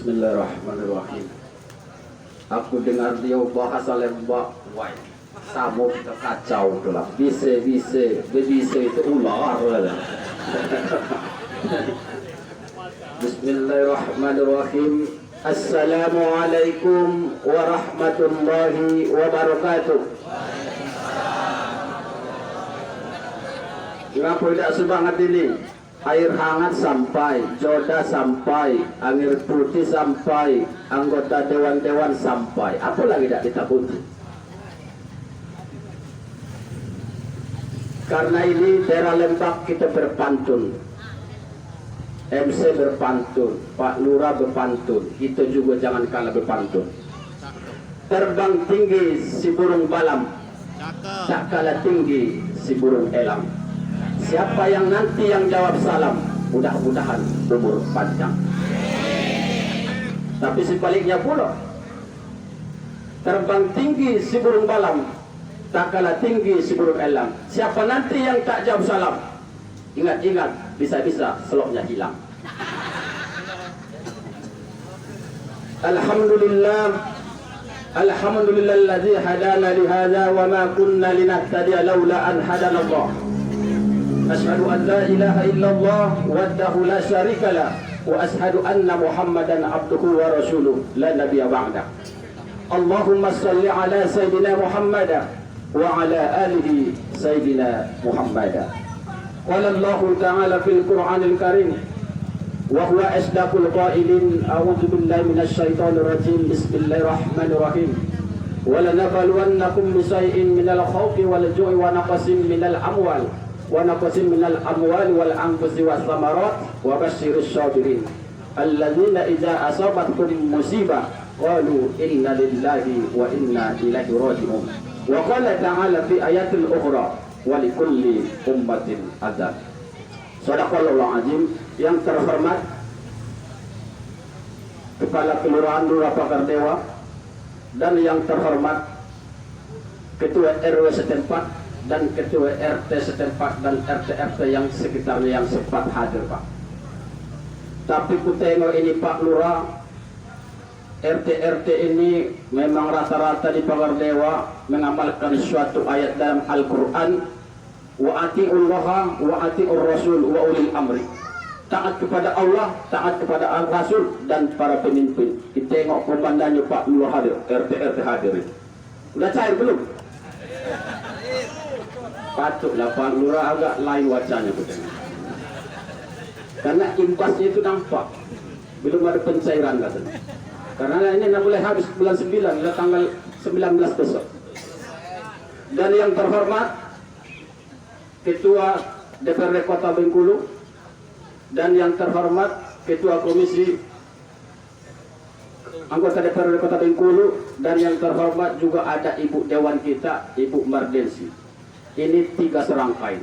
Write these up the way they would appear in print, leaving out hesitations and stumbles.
Bismillahirrahmanirrahim. Aku dengar dia bahasa lembak, wah, samo kita kacau tu lah. Bise itu ular lah. Bismillahirrahmanirrahim. Assalamualaikum warahmatullahi wabarakatuh. Kenapa tidak semangat ini? Air hangat sampai, joda sampai, angin putih sampai, anggota dewan-dewan sampai. Apa lagi tidak kita butuh? Karena ini daerah Lembak kita berpantun, MC berpantun, Pak Lurah berpantun, kita juga jangan kalah berpantun. Terbang tinggi si burung balam, tak kalah tinggi si burung elang. Siapa yang nanti yang jawab salam, mudah-mudahan umur panjang. Tapi sebaliknya pula, terbang tinggi si burung balam, tak kalah tinggi si burung elang. Siapa nanti yang tak jawab salam, ingat-ingat, bisa-bisa seloknya hilang. Alhamdulillahilladzi hadana lihada wa ma kunna linahtadiya laula an hadana Allah. Asyhadu an la ilaha illallah wahdahu la syarika lah wa asyhadu anna Muhammadan abduhu wa rasuluh la nabiyya ba'da. Allahumma shalli ala sayyidina Muhammad wa ala alihi sayyidina Muhammad. Qala Allah ta'ala fil Qur'anil Karim wa huwa asdaqul qailin a'udzu billahi minasy syaithanir rajim. Bismillahirrahmanirrahim. Wa lanabluwannakum bisay'in minal khawfi wal ju'i wa naqsin minal amwal wa naqsin minal amwali wal anfusi was samarat wa basyirus sabirin alladzina idza asabatkum musibah qalu inna lillahi wa inna ilaihi raji'un. Wa qala ta'ala fi ayatil ukhra wa likulli ummatin adzab. Shadaqallahu azim. Yang terhormat Kepala Kelurahan Lurah Pagardewa dan yang terhormat Ketua RW setempat dan Ketua RT setempat dan RT-RT yang sekitarnya yang sempat hadir, Pak. Tapi ku tengok ini Pak Lurah, RT-RT ini memang rata-rata di Pagardewa mengamalkan suatu ayat dalam Al-Quran, wa ati'ullaha wa ati'ur rasul wa ulil amri. Taat kepada Allah, taat kepada Al-Rasul dan para pemimpin. Kita tengok komandannya Pak Lurah hadir, RT-RT hadir. Udah cair belum? Patutlah Pak Lurah agak lain wajahnya. Karena imbasnya itu nampak. Belum ada pencairan katanya. Karena ini nak boleh habis bulan 9, tanggal 19 besok. Dan yang terhormat Ketua DPRD Kota Bengkulu dan yang terhormat Ketua Komisi Anggota DPRD Kota Bengkulu dan yang terhormat juga ada Ibu Dewan kita, Ibu Mardensi. Ini 3 serangkai.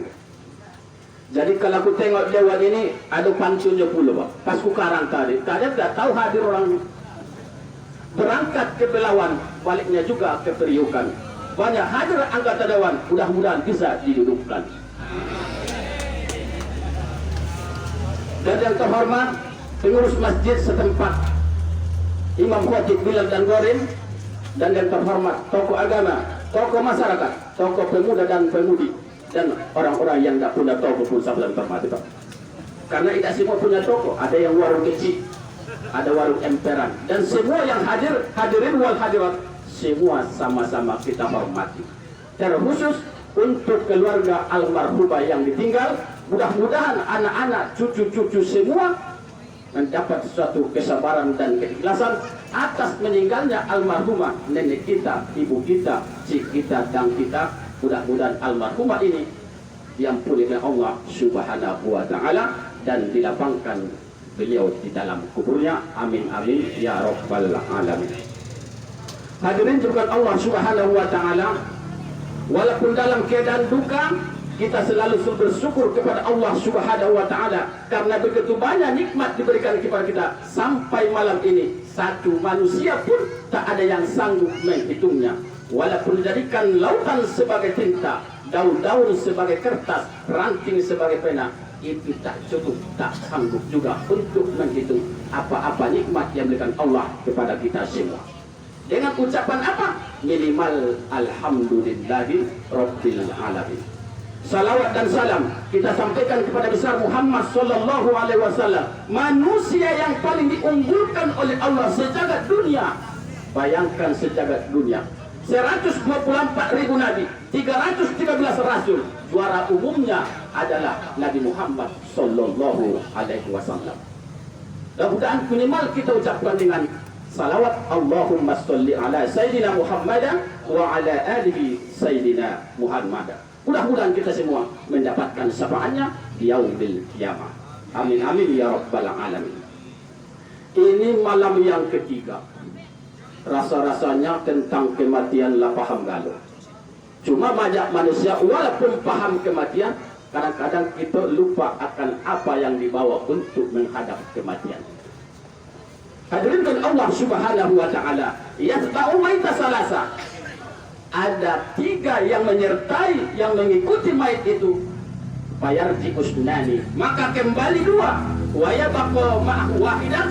Jadi kalau aku tengok Dewan ini ada pantunnya pula, Pak. Pas ku karang tadi tidak tahu hadir orang. Berangkat ke Belawan, baliknya juga ke Periukan. Banyak hadir anggota Dewan, mudah-mudahan bisa didudukkan. Dan yang terhormat pengurus masjid setempat, Imam Khotib Bilal dan Gorin, dan yang terhormat tokoh agama, tokoh masyarakat, tokoh pemuda dan pemudi, dan orang-orang yang tidak punya tokoh pun sama terhormat, Pak. Karena tidak semua punya tokoh, ada yang warung kecil, ada warung emperan, dan semua yang hadirin wal hadirat, semua sama-sama kita hormati. Terkhusus untuk keluarga almarhumah yang ditinggal, mudah-mudahan anak-anak, cucu-cucu semua mendapat suatu kesabaran dan keikhlasan atas meninggalnya almarhumah nenek kita, ibu kita, cik kita, dan kita. Mudah-mudahan almarhumah ini diampuni oleh Allah Subhanahu wa Ta'ala dan dilapangkan beliau di dalam kuburnya. Amin amin ya rabbal alamin. Hadirin juga Allah Subhanahu wa Ta'ala, walaupun dalam keadaan duka, kita selalu bersyukur kepada Allah Subhanahu wa Ta'ala karena begitu banyak nikmat diberikan kepada kita. Sampai malam ini satu manusia pun tak ada yang sanggup menghitungnya. Walaupun dijadikan lautan sebagai tinta, daun-daun sebagai kertas, ranting sebagai pena, itu tak cukup, tak sanggup juga untuk menghitung apa-apa nikmat yang diberikan Allah kepada kita semua. Dengan ucapan apa? Minimal alhamdulillahi rabbil alamin. Salawat dan salam kita sampaikan kepada besar Muhammad sallallahu alaihi wasallam, manusia yang paling diunggulkan oleh Allah sejagat dunia. Bayangkan sejagat dunia, 124.000 nabi, 313 rasul, juara umumnya adalah Nabi Muhammad sallallahu alaihi wasallam. Mudah-mudahan minimal kita ucapkan dengan salawat Allahumma sholli ala sayyidina Muhammadan wa ala alihi sayyidina Muhammadan. Mudah-mudahan kita semua mendapatkan syafaatnya di yaumil qiyamah. Amin amin ya rabbal alamin. Ini malam yang ketiga. Rasa-rasanya tentang kematian lah paham galau. Cuma banyak manusia walaupun paham kematian, kadang-kadang kita lupa akan apa yang dibawa untuk menghadap kematian. Hadirin Allah Subhanahu wa taala, yatba'u maita salasa. Ada 3 yang menyertai, yang mengikuti mayat itu. Fayarji usnani, maka kembali 2. Wa yabqa ma'ahu wahidah,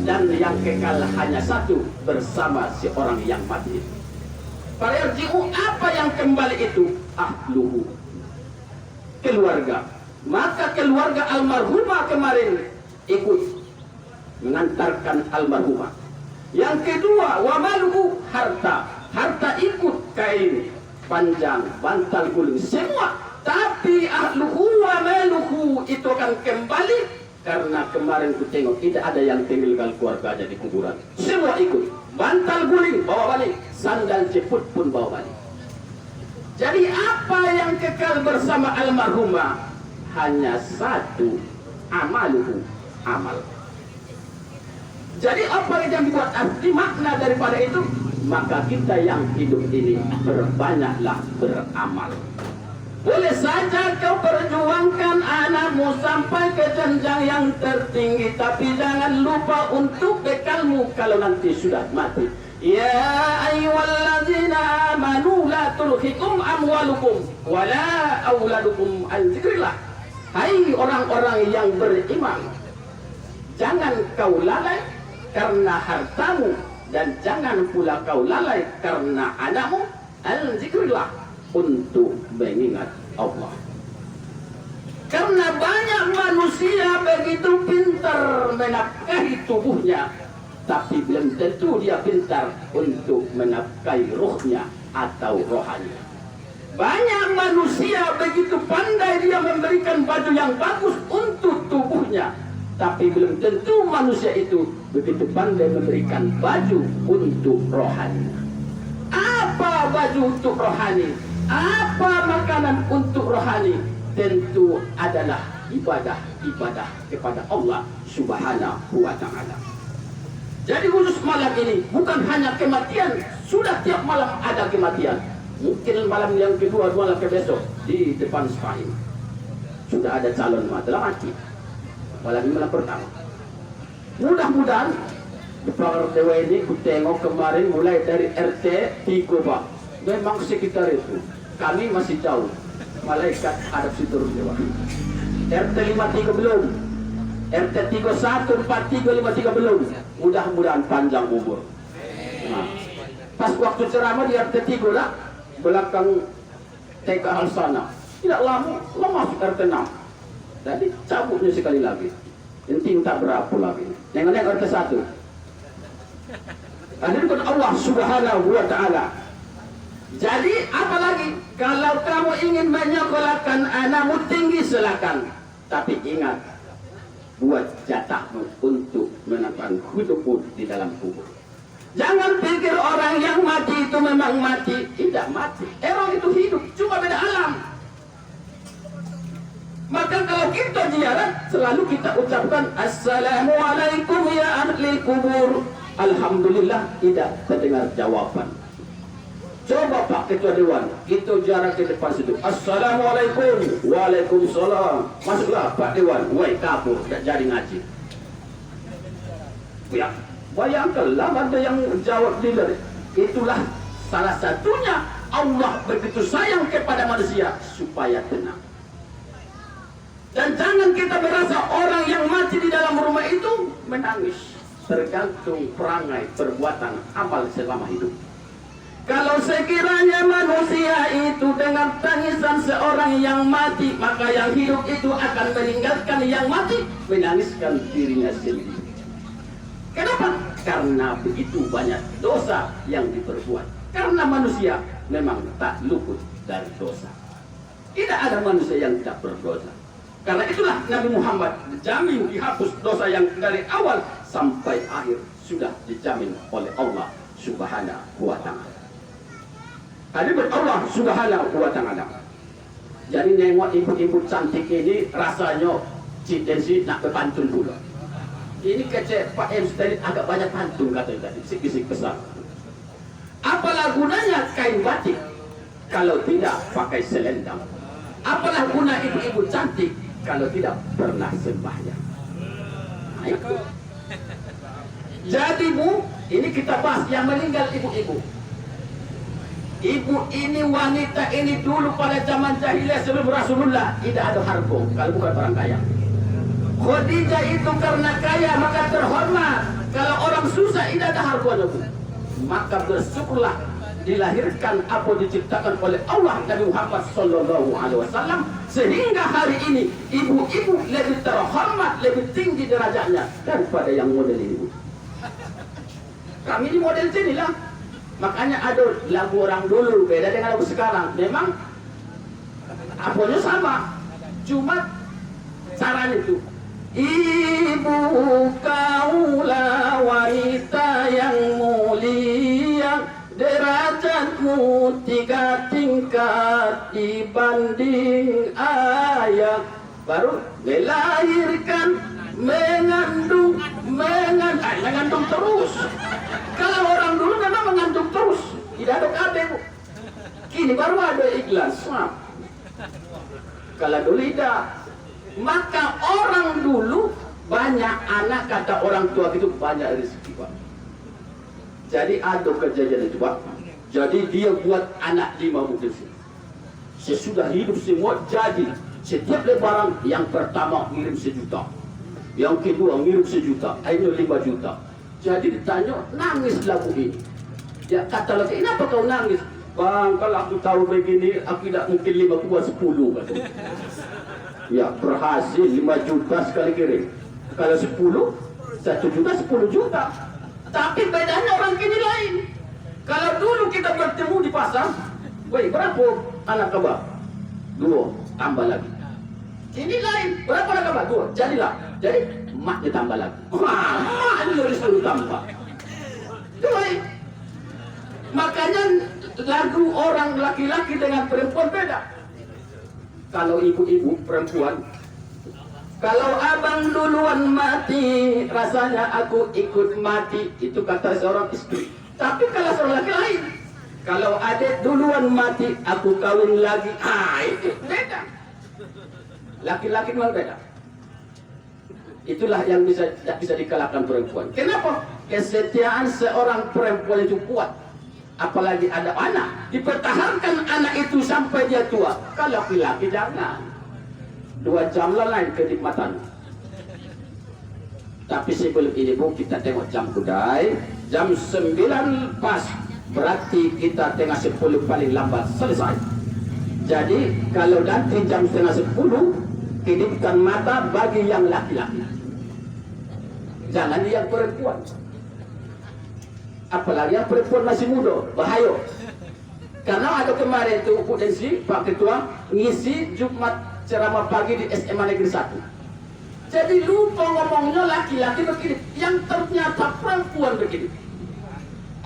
dan yang kekal hanya 1 bersama si orang yang mati. Fayarji'u, apa yang kembali itu? Ahluhu, keluarga. Maka keluarga almarhumah kemarin ikut mengantarkan almarhumah. Yang kedua, wa maluhu, harta ikut, kain panjang, bantal guling, semua. Tapi ahluhu wa maluhu itu akan kembali, karena kemarin ku tengok tidak ada yang tinggalkan keluarganya di kuburan. Semua ikut, bantal guling bawa balik, sandal jeput pun bawa balik. Jadi apa yang kekal bersama almarhumah? Hanya 1, amaluhu, amal. Jadi apa yang dibuat arti makna daripada itu? Maka kita yang hidup ini berbanyaklah beramal. Boleh saja kau perjuangkan anakmu sampai ke jenjang yang tertinggi, tapi jangan lupa untuk bekalmu kalau nanti sudah mati. Ya ayyuhalladzina amanu la tulhikum amwalukum wala auladukum an dzikrillah. Hai orang-orang yang beriman, jangan kau lalai karena hartamu, dan jangan pula kau lalai karena anakmu, al-zikrillah, untuk mengingat Allah. Karena banyak manusia begitu pintar menafkahi tubuhnya, tapi belum tentu dia pintar untuk menafkahi ruhnya atau rohani. Banyak manusia begitu pandai dia memberikan baju yang bagus untuk tubuhnya, tapi belum tentu manusia itu begitu pandai memberikan baju untuk rohani. Apa baju untuk rohani? Apa makanan untuk rohani? Tentu adalah ibadah kepada Allah Subhanahu wa taala. Jadi khusus malam ini bukan hanya kematian, sudah tiap malam ada kematian. Mungkin malam yang kedua, malam ke besok di depan Spain sudah ada calon telah mati. Apalagi malam pertama. Mudah-mudahan di RTW ini ku tengok kemarin mulai dari RT 3 Pak. Memang sekitar itu. Kami masih jauh. Malaikat adopsi turun dewa. RT 53 belum. RT 31, 43, 53 belum. Mudah-mudahan panjang umur. Nah, pas waktu ceramah di RT 3 lah, belakang TK Alsana. Tidak lama masuk RT 6. Jadi cabutnya sekali lagi. Inti tak berapa lagi. Yang RT 1. Hadirin Allah Subhanahu wa taala. Jadi apalagi kalau kamu ingin menyekolahkan anakmu tinggi silakan. Tapi ingat, buat jatahmu untuk menapkan hidupmu di dalam kubur. Jangan pikir orang yang mati itu memang mati. Tidak mati. Orang itu hidup, cuma beda alam. Maka kalau kita ziarah, selalu kita ucapkan Assalamualaikum ya ahli kubur. Alhamdulillah tidak terdengar jawaban. Coba Pak Ketua Dewan, kita jarak ke depan situ. Assalamualaikum. Waalaikumsalam. Masuklah Pak Dewan. Woi kabur, tak jadi ngaji. Ya, bayangkanlah ada yang jawab dealer. Itulah salah satunya Allah begitu sayang kepada manusia supaya tenang. Dan jangan kita merasa orang yang mati di dalam rumah itu menangis. Tergantung perangai, perbuatan, amal selama hidup. Kalau sekiranya manusia itu dengan tangisan seorang yang mati, maka yang hidup itu akan meninggalkan yang mati, menangiskan dirinya sendiri. Kenapa? Karena begitu banyak dosa yang diperbuat. Karena manusia memang tak luput dari dosa. Tidak ada manusia yang tidak berdosa. Karena itulah Nabi Muhammad dijamin dihapus dosa yang dari awal sampai akhir sudah dijamin oleh Allah Subhanahu wa Ta'ala. Hadirin Allah Subhanahu wa Ta'ala. Jadi nengok ibu-ibu cantik ini rasanya Cidensi nak berpantun pula. Ini kecek Pak M tadi agak banyak pantun katanya tadi, sikit-sikit besar. Apalah gunanya kain batik kalau tidak pakai selendang? Apalah guna ibu-ibu cantik kalau tidak pernah sembahyang? Nah, itu. Jadi Bu, ini kita bahas yang meninggal ibu-ibu. Ibu ini, wanita ini dulu pada zaman jahiliyah sebelum Rasulullah tidak ada harga kalau bukan orang kaya. Khadijah itu karena kaya maka terhormat. Kalau orang susah tidak ada harganya Bu. Maka bersyukurlah dilahirkan apa diciptakan oleh Allah Nabi Muhammad Sallallahu Alaihi Wasallam sehingga hari ini ibu-ibu lebih terhormat, lebih tinggi derajatnya daripada yang model ini. Kami ini model sini lah. Makanya ada lagu orang dulu beda dengan lagu sekarang. Memang apanya sama, cuma caranya itu. Ibu kaulah wanita yang mulia, derajatmu 3 tingkat dibanding ayah. Baru melahirkan, mengandung terus. Kalau orang dulu memang mengandung terus, tidak ada KB Bu. Kini baru ada iklan swab. Kalau dulu tidak. Maka orang dulu banyak anak, kata orang tua itu banyak rezeki Pak. Jadi ada kejadian itu Pak. Jadi dia buat anak 5 mungkin. Sesudah hidup semua jadi setiap lebaran yang pertama ngirim 1 juta, yang kedua ngirim 1 juta, akhirnya 5 juta. Jadi ditanya nangis lagu ini. Ya kata lagi, kenapa kau nangis? Bang, kalau aku tahu begini aku tidak mungkin 5 buat 10 kan. Ya berhasil 5 juta sekali kirim. Kalau 10, 1 juta 10 juta. Tapi bedanya orang kini lain. Kalau dulu kita bertemu di pasar, woi berapa anak kebab? 2, tambah lagi. Ini lain, berapa anak kebab? 2, jadilah. Jadi mak ditambah lagi. Wah, mak ini disuruh tambah. Itu lain. Makanya lagu orang laki-laki dengan perempuan beda. Kalau ibu-ibu perempuan, kalau abang duluan mati, rasanya aku ikut mati. Itu kata seorang istri. Tapi kalau seorang laki lain, kalau adik duluan mati, aku kawin lagi. Itu beda. Laki-laki memang beda. Itulah yang tidak bisa dikalahkan perempuan. Kenapa? Kesetiaan seorang perempuan itu kuat. Apalagi ada anak, dipertahankan anak itu sampai dia tua. Kalau laki-laki jangan. 2 jam lah lain kenikmatan. Tapi sebelum ini Bu, kita tengok jam budai. Jam 9 pas. Berarti kita tengah 10 paling lambat selesai. Jadi kalau nanti jam setengah 10, kedipkan mata bagi yang laki-laki. Jangan yang perempuan. Apalagi yang perempuan masih muda, bahaya. Karena ada kemarin itu Bu Densi, Pak Ketua, ngisi Jumat ceramah pagi di SMA Negeri 1. Jadi lupa ngomongnya laki-laki begini, yang ternyata perempuan begini.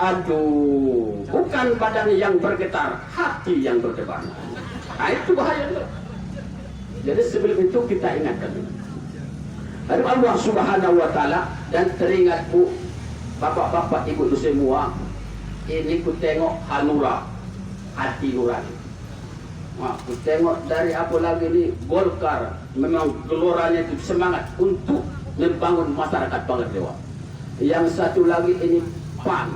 Aduh, bukan badan yang bergetar, hati yang berdebar. Nah itu bahaya. Jadi sebelum itu kita ingatkan. Ada Allah Subhanahu wa Ta'ala, dan teringat Bu, bapak-bapak ibu itu semua, ini ku tengok hanura, hati nurani. Wah, ku tengok dari apa lagi ini, Golkar, memang geloranya itu semangat untuk membangun masyarakat Bangladewa. Yang satu lagi ini PAN.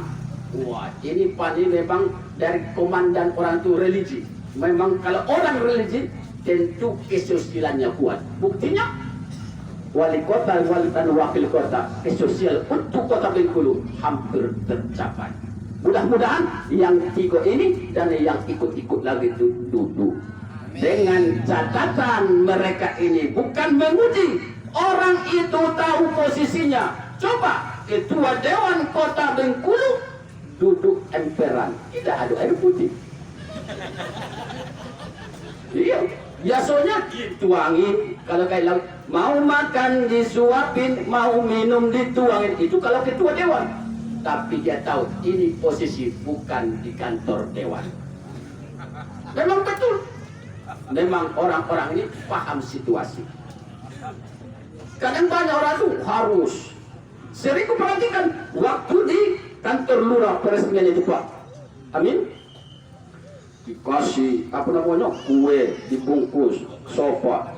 Wah, ini PAN ini memang dari komandan orang itu religi, Memang kalau orang religi tentu kesosialannya kuat. Buktinya wali kota dan wakil kota sosial untuk kota Bengkulu hampir tercapai. Mudah-mudahan yang 3 ini dan yang ikut-ikut lagi duduk. Dengan catatan mereka ini bukan menguji, orang itu tahu posisinya. Coba ketua Dewan Kota Bengkulu duduk emperan, tidak ada air putih. Iya, biasanya dituangin. Kalau kayak laut, mau makan disuapin, mau minum dituangin. Itu kalau ketua dewan. Tapi dia tahu ini posisi bukan di kantor dewan. Memang betul. Memang orang-orang ini paham situasi. Kadang banyak orang tuh harus. Sering perhatikan waktu di kantor lurah peresmian itu Pak. Amin. Dikasih apa namanya kue dibungkus sofa,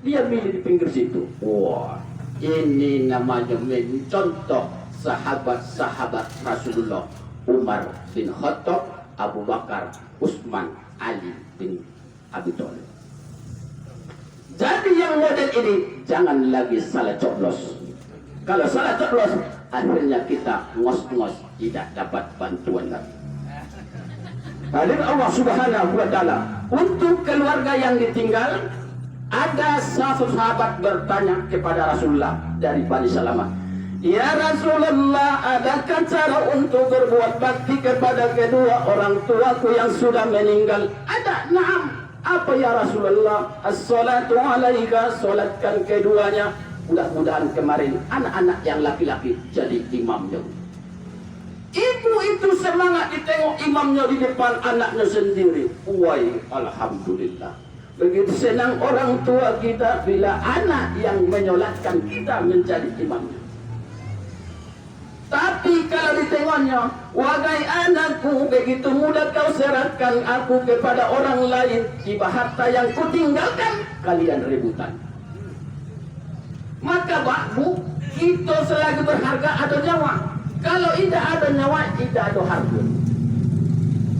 dia milih di pinggir situ. Wah, ini namanya mencontoh sahabat-sahabat Rasulullah, Umar bin Khattab, Abu Bakar, Utsman, Ali bin Abi Thalib. Jadi yang model ini jangan lagi salah coblos. Kalau salah coblos, akhirnya kita ngos-ngos tidak dapat bantuan lagi. Hadir Allah Subhanahu wa Ta'ala, untuk keluarga yang ditinggal, ada sahabat bertanya kepada Rasulullah dari Bani Salamah, ya Rasulullah, adakah cara untuk berbuat bakti kepada kedua orang tuaku yang sudah meninggal? Ada. Naam. Apa ya Rasulullah? As-salatu alaika, salatkan keduanya. Mudah-mudahan kemarin anak-anak yang laki-laki jadi imamnya. Ibu itu semangat ditengok imamnya di depan anaknya sendiri. Wai, alhamdulillah. Begitu senang orang tua kita bila anak yang menyolatkan kita menjadi imamnya. Tapi kalau ditengoknya, wahai anakku, begitu mudah kau serahkan aku kepada orang lain, tiba harta yang kutinggalkan, kalian rebutan. Maka Bu, kita selagi berharga ada nyawa. Kalau tidak ada nyawa, tidak ada harga.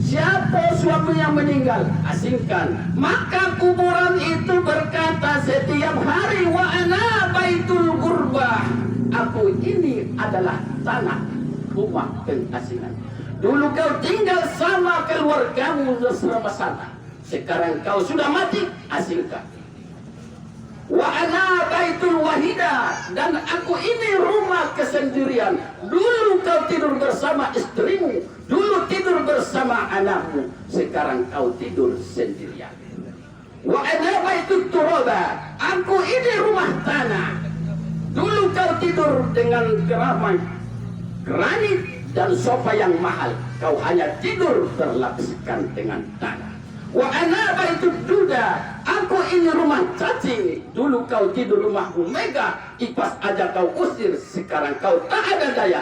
Siapa suami yang meninggal, asingkan. Maka kuburan itu berkata setiap hari, wa ana baitul gurbah. Aku ini adalah tanah rumah pengasingan. Dulu kau tinggal sama keluargamu selama sana. Sekarang kau sudah mati, asingkan. Wa ana baitul wahida, dan aku ini rumah kesendirian. Dulu kau tidur bersama istrimu, dulu tidur bersama anakmu, sekarang kau tidur sendirian. Wa ana baitul turaba, aku ini rumah tanah. Dulu kau tidur dengan keramai granit dan sofa yang mahal, kau hanya tidur berlapiskan dengan tanah. Wa ana baitud duda, aku ini rumah cacing. Dulu kau tidur rumahmu mega, ipas aja kau usir, sekarang kau tak ada daya,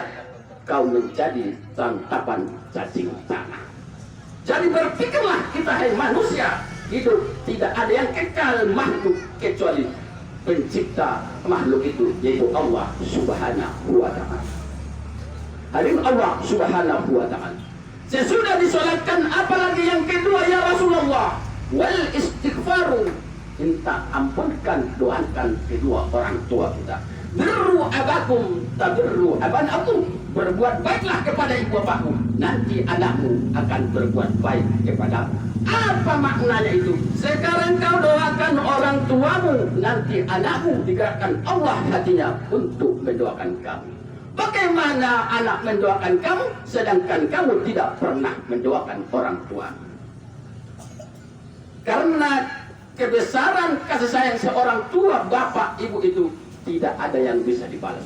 kau menjadi santapan cacing tanah. Jadi berpikirlah kita, hai manusia, hidup tidak ada yang kekal makhluk kecuali pencipta makhluk itu, yaitu Allah Subhanahu wa Ta'ala. Hadir Allah Subhanahu wa Ta'ala. Sesudah disolatkan, apalagi yang kedua ya Rasulullah, wal istighfaru, minta ampunkan, doakan kedua orang tua kita. Birru abakum tabirru abanakum, berbuat baiklah kepada ibu bapakmu, nanti anakmu akan berbuat baik kepadamu. Apa maknanya itu? Sekarang kau doakan orang tuamu, nanti anakmu digerakkan Allah hatinya untuk mendoakan kamu. Bagaimana anak mendoakan kamu, sedangkan kamu tidak pernah mendoakan orang tua? Karena kebesaran kasih sayang seorang tua, bapak, ibu itu tidak ada yang bisa dibalas.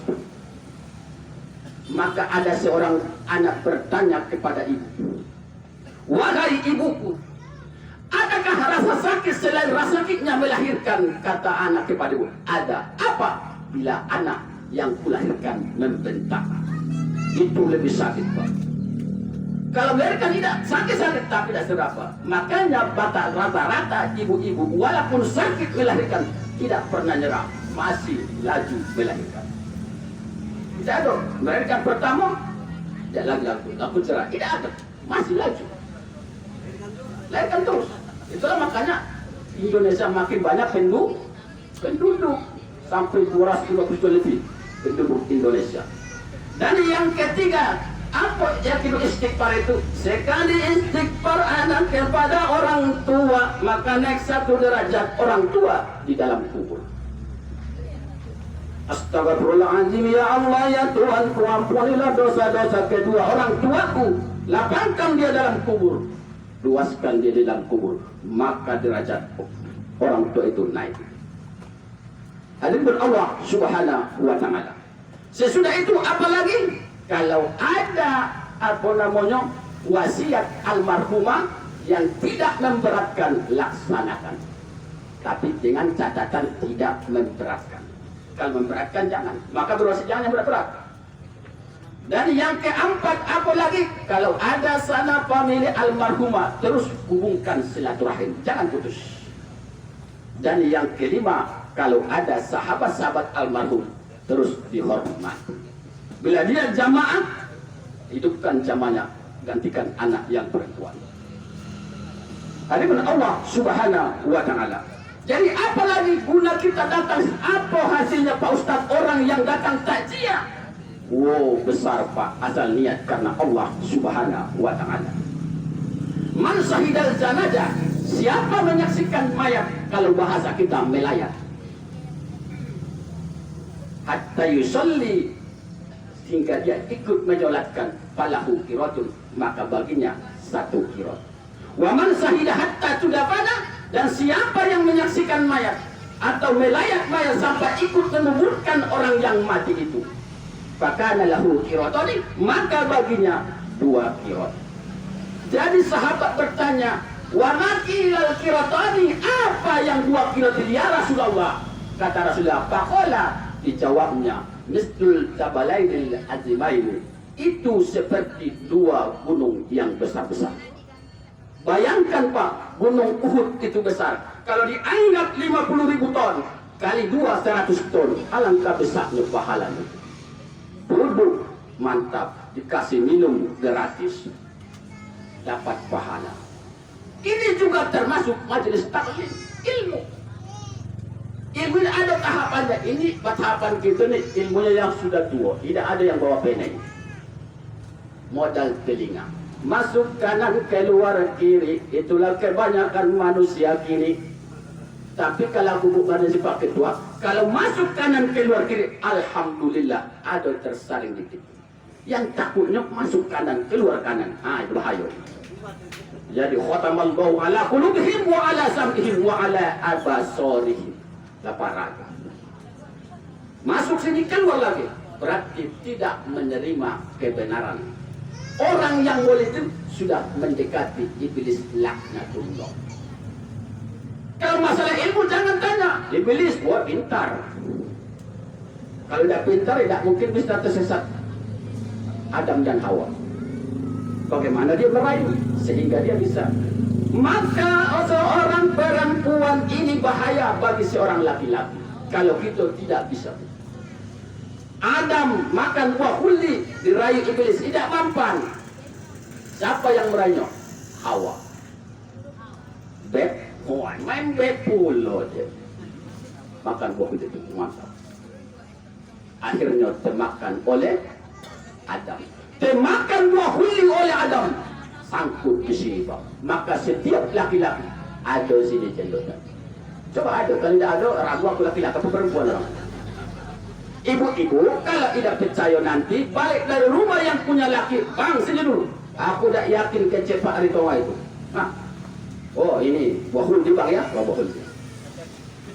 Maka ada seorang anak bertanya kepada ibu, wahai ibuku, adakah rasa sakit selain rasa sakitnya melahirkan? Kata anak kepada ibu, ada. Apa? Bila anak yang kulahirkan membentak, itu lebih sakit Pak. Kalau melahirkan tidak sakit-sakit tapi tidak serapa. Makanya rata-rata ibu-ibu walaupun sakit melahirkan tidak pernah nyerah, masih laju melahirkan. Tidak ada melahirkan pertama tidak lagi laku cerah, tidak ada, masih laju melahirkan terus. Itulah makanya Indonesia makin banyak penduduk sampai 250 lebih penduduk Indonesia. Dan yang ketiga, apa yakin istighfar itu? Sekali istighfar anak kepada orang tua, maka naik 1 derajat orang tua di dalam kubur. Astagfirullahaladzim, ya Allah, ya Tuhanku, ampunilah dosa-dosa kedua orang tuaku. Lapangkan dia dalam kubur, luaskan dia di dalam kubur, maka derajat orang tua itu naik. Hadirin Allah Subhanahu wa ta'ala. Sesudah itu apalagi? Kalau ada wasiat almarhumah yang tidak memberatkan, laksanakan. Tapi dengan catatan tidak memberatkan. Kalau memberatkan jangan. Maka berwasiat jangan yang berat-berat. Dan yang keempat apalagi? Kalau ada sana famili almarhumah, terus hubungkan silaturahim, jangan putus. Dan yang kelima, kalau ada sahabat-sahabat almarhum, terus dihormat. Bila dia jamaah, hidupkan jamaahnya, gantikan anak yang perempuan. Hadirin Allah Subhanahu wa ta'ala. Jadi apalagi guna kita datang? Apa hasilnya Pak Ustadz? Orang yang datang takziah, wow, besar Pak, asal niat karena Allah Subhanahu wa ta'ala. Man syahidal janazah, siapa menyaksikan mayat? Kalau bahasa kita melayat. Hatta yusalli, hingga dia ikut menyolatkan, falahu qiratun, maka baginya 1 qirat. Wa man syahidah hatta tudafana, dan siapa yang menyaksikan mayat atau melayat mayat sampai ikut menguburkan orang yang mati itu, fakana lahu qiratani, maka baginya 2 qirat. Jadi sahabat bertanya, wa makilal qiratani, apa yang 2 qirat itu ya Rasulullah? Kata Rasulullah, faqala, dijawabnya, mistul jabalainil azimaini, itu seperti 2 gunung yang besar-besar. Bayangkan Pak, gunung Uhud itu besar. Kalau dianggap 50.000 ton, kali 2 100 ton, alangkah besarnya pahalanya. Duduk mantap, dikasih minum gratis, dapat pahala. Ini juga termasuk majelis taklim ilmu. Ilmu ini ada tahapannya. Ini tahapan kita nih, ilmunya yang sudah tua, tidak ada yang bawa pena ini. Modal telinga, masuk kanan keluar kiri, itulah kebanyakan manusia kini. Tapi kalau aku bukan sifat ketua, kalau masuk kanan keluar kiri, alhamdulillah ada tersaring dikit. Yang takutnya masuk kanan keluar kanan, itu bahaya. Jadi khatamallahu ala qulubihim wa ala sam'ihim wa ala abasarihim. Laparaga. Masuk sini keluar lagi, berarti tidak menerima kebenaran. Orang yang boleh itu sudah mendekati iblis laknatullah. Kalau masalah ilmu jangan tanya. Iblis buat pintar. Kalau tidak pintar tidak mungkin bisa tersesat Adam dan Hawa. Bagaimana dia merayu sehingga dia bisa. Maka seorang perempuan ini bahaya bagi seorang laki-laki. Kalau kita tidak bisa. Adam makan buah kulli, dirayu iblis, tidak mampan. Siapa yang merayu? Hawa. Main beb pula dia. Makan buah kulli itu mantap. Akhirnya termakan oleh Adam. Termakan buah kulli oleh Adam. Sangkut di sini, Pak. Maka setiap laki-laki ada sini jendotan. Coba ada, kalau tidak ada, ragu aku laki-laki apa perempuan orang. Ibu-ibu, kalau tidak percaya nanti, balik dari rumah yang punya laki, bang sini dulu. Aku tidak yakin kecil Pak Ritowa itu. Nah, oh ini buah di bang ya, buah huldi.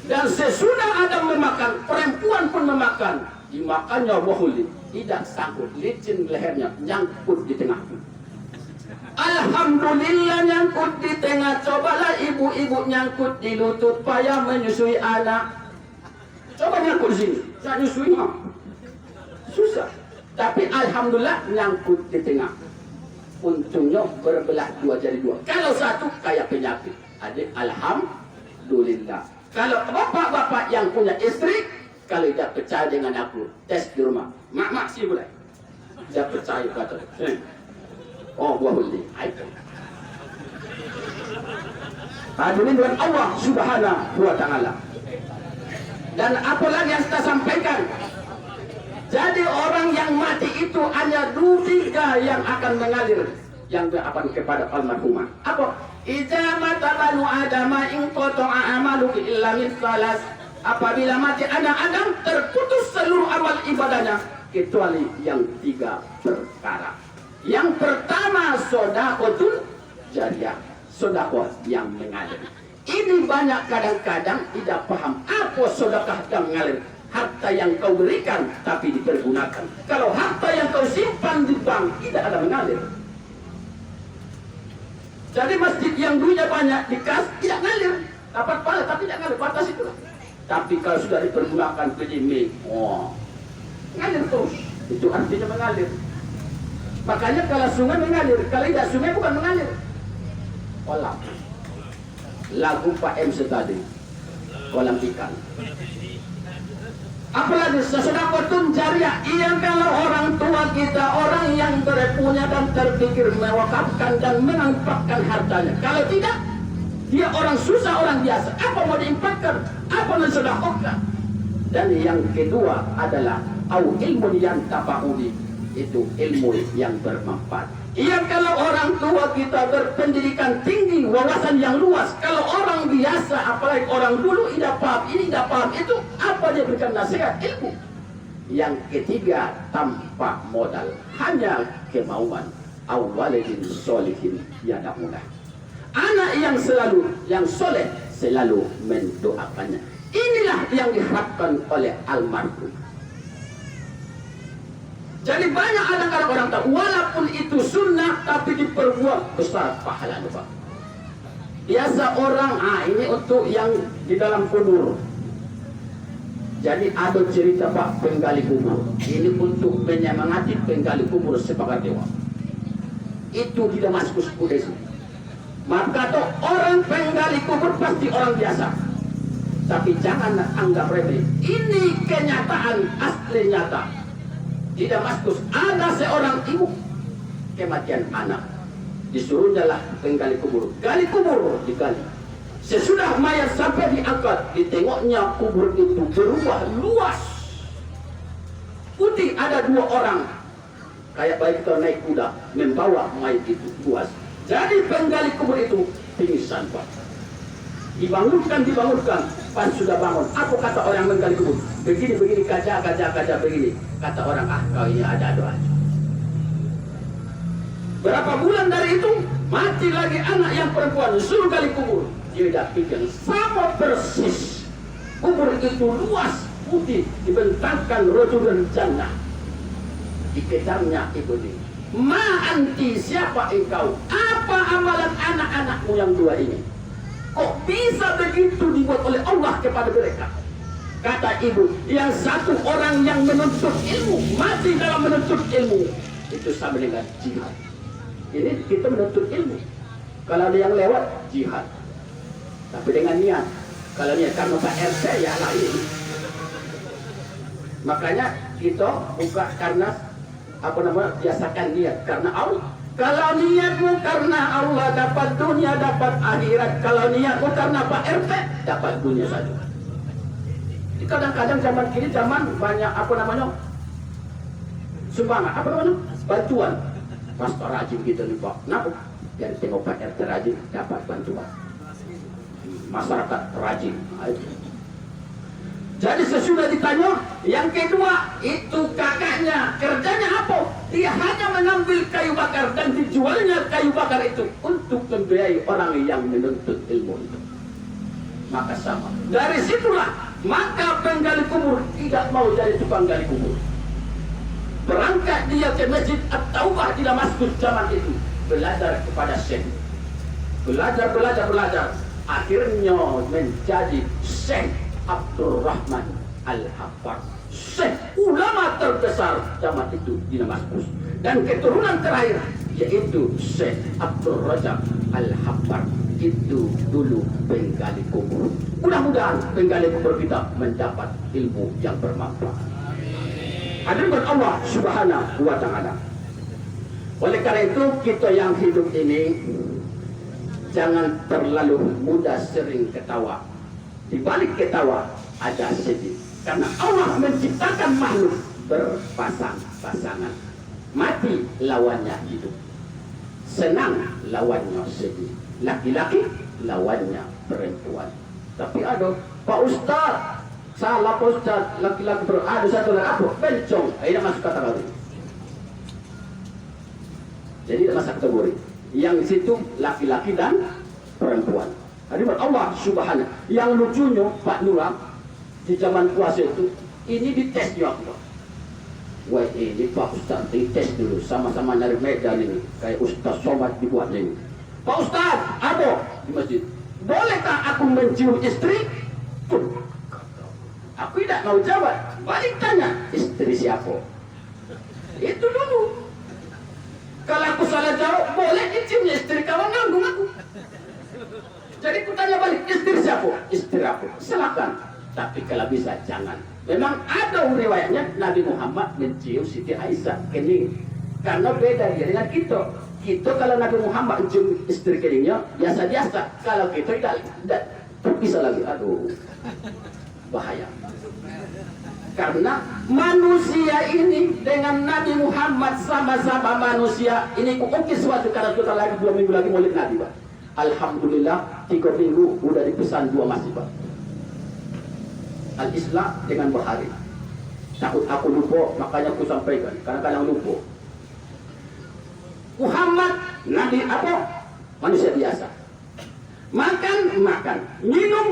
Dan sesudah Adam memakan, perempuan pun memakan, dimakannya buah huldi. Tidak sangkut, licin lehernya, nyangkut di tengah. Alhamdulillah nyangkut di tengah. Cobalah ibu-ibu nyangkut di lutut payah menyusui anak. Coba nyangkut di sini, saya nyusui susah. Tapi alhamdulillah nyangkut di tengah. Untungnya berbelah 2 jadi 2. Kalau satu kayak penyakit. Adik alhamdulillah. Kalau bapak-bapak yang punya istri, kalau tidak percaya dengan aku, tes di rumah. Mak sih boleh. Tidak percaya kata. Oh, buah huldi. Hadirin dengan Allah Subhanahu wa Ta'ala. Dan apalagi yang kita sampaikan, jadi orang yang mati itu hanya 3 yang akan mengalir yang akan kepada almarhumah. Apa? Idza mata banu adama in qata'a amalu illa min salas. Apabila mati anak Adam, terputus seluruh amal ibadahnya kecuali yang 3 perkara. Yang pertama, sedekahun jariyah, sedekah yang mengalir. Ini banyak kadang-kadang tidak paham apa sedekah yang mengalir. Harta yang kau berikan tapi dipergunakan. Kalau harta yang kau simpan di bank tidak ada mengalir. Jadi masjid yang duitnya banyak dikas tidak ngalir, dapat pahala tapi tidak ngalir, batas itu. Tapi kalau sudah dipergunakan ke ngalir terus. Itu artinya mengalir. Makanya kalau sungai mengalir, kalau tidak sungai bukan mengalir. Kolam. Lagu Pak M tadi, kolam ikan. Apalagi sedekahun jariyah. Iya, kalau orang tua kita, orang yang berpunya dan terpikir mewakafkan dan menginfakkan hartanya. Kalau tidak, dia orang susah, orang biasa. Apa mau diinfakkan? Apa mau disedekahkan? Dan yang kedua adalah ilmu yang tafa'uli, itu ilmu yang bermanfaat. Iya, kalau orang tua kita berpendidikan tinggi, wawasan yang luas. Kalau orang biasa, apalagi orang dulu tidak paham ini, tidak paham itu, apa dia berikan nasihat? Ilmu. Yang ketiga, tanpa modal, hanya kemauan. Awalidin solihin yada'ulah. Anak yang soleh selalu mendoakannya. Inilah yang diharapkan oleh almarhum. Jadi banyak kadang-kadang orang tahu, walaupun itu sunnah tapi diperbuat besar pahala Pak. Biasa orang, ini untuk yang di dalam kubur. Jadi ada cerita Pak penggali kubur. Ini untuk menyemangati penggali kubur sebagai dewa. Itu di Damaskus Kudus. Maka tuh orang penggali kubur pasti orang biasa. Tapi jangan anggap remeh. Ini kenyataan asli nyata. Di Damaskus ada seorang ibu kematian anak, disuruh jalan penggali kubur, gali kubur, digali. Sesudah mayat sampai diangkat, ditengoknya kubur itu berubah luas, putih. Ada 2 orang kayak baik kita naik kuda membawa mayat itu luas. Jadi penggali kubur itu pingsan Pak. Dibangunkan, pas sudah bangun. Apa kata orang menggali kubur? Begini, kaca begini. Kata orang, kau ini ada doa. Berapa bulan dari itu, mati lagi anak yang perempuan, suruh gali kubur. Dia tidak pikir, sama persis. Kubur itu luas, putih, dibentangkan rojul jannah. Dikejarnya ibu ini. Ma anti, siapa engkau? Apa amalan anak-anakmu yang 2 ini? Kok bisa begitu dibuat oleh Allah kepada mereka? Kata ibu, yang satu orang yang menuntut ilmu, mati dalam menuntut ilmu, itu sama dengan jihad. Ini kita menuntut ilmu. Kalau ada yang lewat, jihad. Tapi dengan niat. Kalau niat karena Pak RT, ya lain. Makanya kita buka karena biasakan niat karena Allah. Kalau niatmu karena Allah dapat dunia, dapat akhirat. Kalau niatmu karena Pak RT, dapat dunia saja. Kadang-kadang zaman kini banyak sumbangan, bantuan. Pastor rajin gitu nih Pak. Kenapa? Jadi tengok Pak RT rajin, dapat bantuan. Masyarakat rajin. Jadi sesudah ditanya, yang kedua itu kakaknya kerjanya apa? Dia hanya mengambil kayu bakar dan dijualnya kayu bakar itu untuk membiayai orang yang menuntut ilmu itu. Maka sama. Dari situlah maka penggali kubur tidak mau jadi tukang gali kubur. Berangkat dia ke Masjid At-Taubah di Damaskus zaman itu, belajar kepada Syekh. Belajar. Akhirnya menjadi Syekh Abdurrahman Al-Haffar, Syekh ulama terbesar zaman itu di Damaskus. Dan keturunan terakhir yaitu Syekh Abdul Razak Al-Haffar, itu dulu penggali kubur. Mudah-mudahan penggali kubur kita mendapat ilmu yang bermanfaat. Hadirin Allah Subhanahu wa Ta'ala. Oleh karena itu kita yang hidup ini jangan terlalu mudah sering ketawa. Di balik ketawa ada sedih. Karena Allah menciptakan makhluk berpasang-pasangan. Mati lawannya hidup. Senang lawannya sedih. Laki-laki lawannya perempuan. Tapi ada Pak Ustaz, salah Pak Ustaz, laki-laki berada satu lagi apa? Bencong. Ini masuk kategori. Jadi masuk kategori. Yang di situ laki-laki dan perempuan. Hadirin Allah Subhanahu. Yang lucunya Pak Nurah di zaman puasa itu ini dites juga. Wah ini Pak Ustaz dites dulu sama-sama nyari medan ini kayak Ustaz Somad dibuat ini. Pak Ustaz, apa di masjid? Bolehkah aku mencium istri? Aku tidak mau jawab. Balik tanya, istri siapa? Itu dulu. Kalau aku salah jawab, boleh diciumnya istri kawan nanggung aku. Jadi aku tanya balik, istri siapa? Istri aku. Silakan. Tapi kalau bisa jangan. Memang ada riwayatnya Nabi Muhammad mencium Siti Aisyah kening. Karena beda dia dengan kita. Kita kalau Nabi Muhammad mencium istri keningnya biasa-biasa. Kalau kita tidak terpisah lagi. Aduh, bahaya. Karena manusia ini dengan Nabi Muhammad sama-sama manusia. Ini mungkin suatu karena kita lagi 2 minggu lagi maulid Nabi, Pak. Alhamdulillah 3 minggu udah dipesan 2 masjid, Pak. Al-Islam dengan berhari. Takut aku lupa, makanya aku sampaikan. Kadang-kadang lupa. Muhammad, Nabi apa? Manusia biasa. Makan, minum.